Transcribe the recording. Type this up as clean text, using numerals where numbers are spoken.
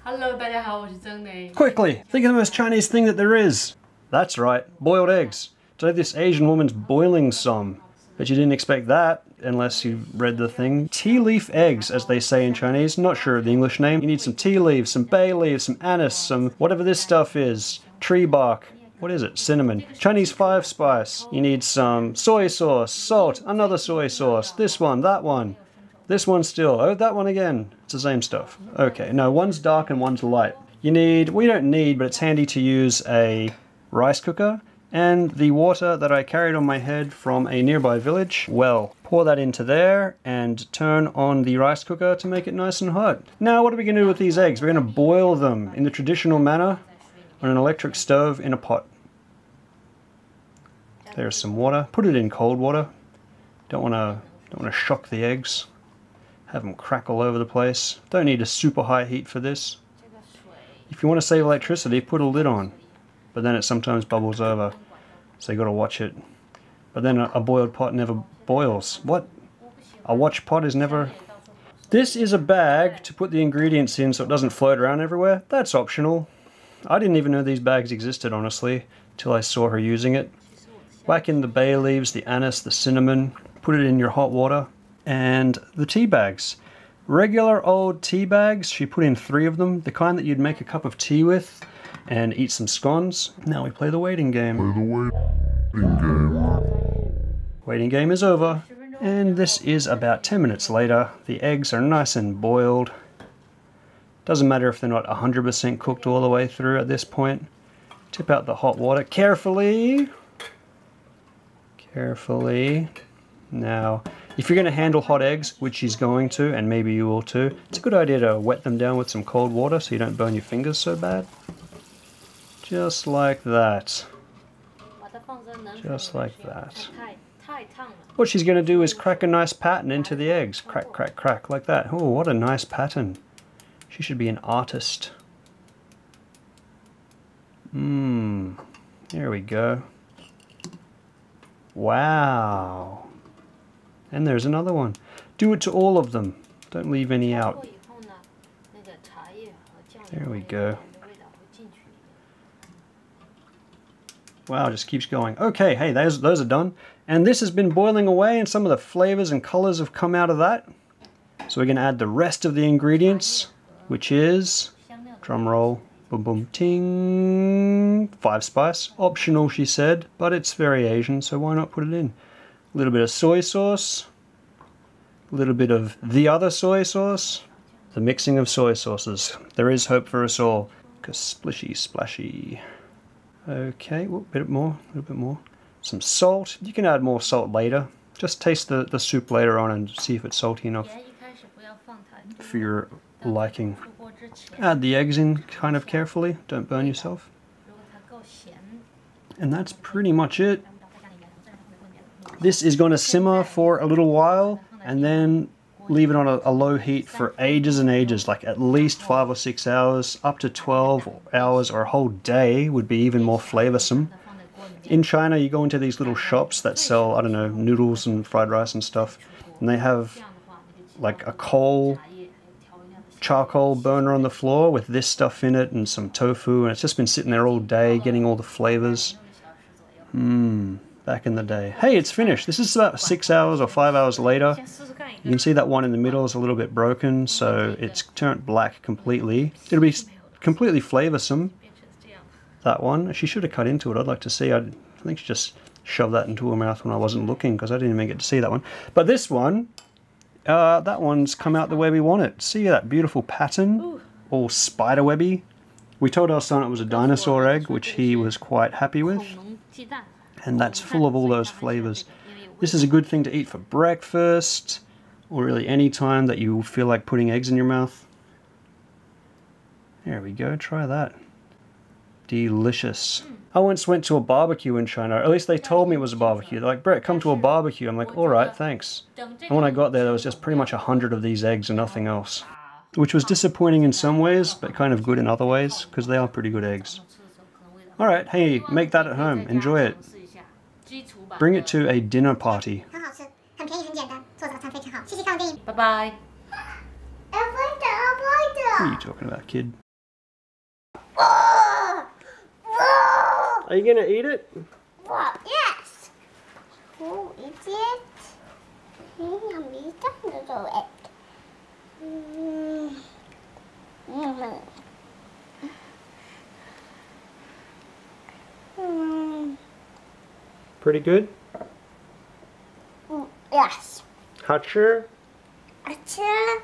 Hello， 大家好，我是曾雷。 Quickly, think of the most Chinese thing that there is. That's right, boiled eggs. Today this Asian woman's boiling some. But you didn't expect that, unless you read the thing. Tea leaf eggs, as they say in Chinese. Not sure of the English name. You need some tea leaves, some bay leaves, some anise, some whatever this stuff is. Tree bark. What is it? Cinnamon. Chinese 5 spice. You need some soy sauce, salt, another soy sauce, this one, that one. This one still. Oh, that one again. It's the same stuff. Okay, no, one's dark and one's light. You need, we don't need, but it's handy to use a rice cooker and the water that I carried on my head from a nearby village. Well, pour that into there and turn on the rice cooker to make it nice and hot. Now, what are we going to do with these eggs? We're going to boil them in the traditional manner on an electric stove in a pot. There's some water. Put it in cold water. Don't want to shock the eggs. Have them crack all over the place. Don't need a super high heat for this. If you want to save electricity, put a lid on. But then it sometimes bubbles over. So you got to watch it. But then a boiled pot never boils. What? A watch pot is never... This is a bag to put the ingredients in so it doesn't float around everywhere. That's optional. I didn't even know these bags existed, honestly, till I saw her using it. Whack in the bay leaves, the anise, the cinnamon. Put it in your hot water. And the tea bags. Regular old tea bags, she put in 3 of them, the kind that you'd make a cup of tea with and eat some scones. Now we play the waiting game. Waiting game is over. And this is about 10 minutes later. The eggs are nice and boiled. Doesn't matter if they're not 100% cooked all the way through at this point. Tip out the hot water carefully. Carefully. Now, if you're going to handle hot eggs, which she's going to, and maybe you will too, it's a good idea to wet them down with some cold water so you don't burn your fingers so bad. Just like that. Just like that. What she's going to do is crack a nice pattern into the eggs. Crack, crack, crack, like that. Oh, what a nice pattern. She should be an artist. There we go. Wow. And there's another one. Do it to all of them. Don't leave any out. There we go. Wow, just keeps going. Okay, hey, those are done. And this has been boiling away and some of the flavors and colors have come out of that. So we're going to add the rest of the ingredients, which is, drum roll, boom boom ting, 5 spice. Optional, she said, but it's very Asian, so why not put it in? A little bit of soy sauce, a little bit of the other soy sauce, the mixing of soy sauces. There is hope for us all. Splishy splashy. Okay, a bit more, a little bit more. Some salt. You can add more salt later. Just taste the soup later on and see if it's salty enough for your liking. Add the eggs in kind of carefully. Don't burn yourself. And that's pretty much it. This is going to simmer for a little while and then leave it on a low heat for ages and ages, like at least 5 or 6 hours, up to 12 hours or a whole day would be even more flavorsome. In China, you go into these little shops that sell, I don't know, noodles and fried rice and stuff, and they have like a charcoal burner on the floor with this stuff in it and some tofu, and it's just been sitting there all day getting all the flavors. Back in the day. Hey, it's finished. This is about 6 hours or 5 hours later. You can see that one in the middle is a little bit broken, so it's turned black completely. It'll be completely flavorsome. That one. She should have cut into it. I'd like to see. I think she just shoved that into her mouth when I wasn't looking because I didn't even get to see that one. But this one, that one's come out the way we want it. See that beautiful pattern? All spiderwebby. We told our son it was a dinosaur egg, which he was quite happy with. And that's full of all those flavors. This is a good thing to eat for breakfast, or really any time that you feel like putting eggs in your mouth. There we go, try that. Delicious. I once went to a barbecue in China, or at least they told me it was a barbecue. They're like, Brett, come to a barbecue. I'm like, alright, thanks. And when I got there was just pretty much 100 of these eggs and nothing else. Which was disappointing in some ways, but kind of good in other ways, because they are pretty good eggs. Alright, hey, make that at home. Enjoy it. Bring it to a dinner party. Bye bye. What are you talking about, kid? Are you gonna eat it? Yes. Who is it? Yummy, it. Pretty good? Yes. Hot sure? Achoo.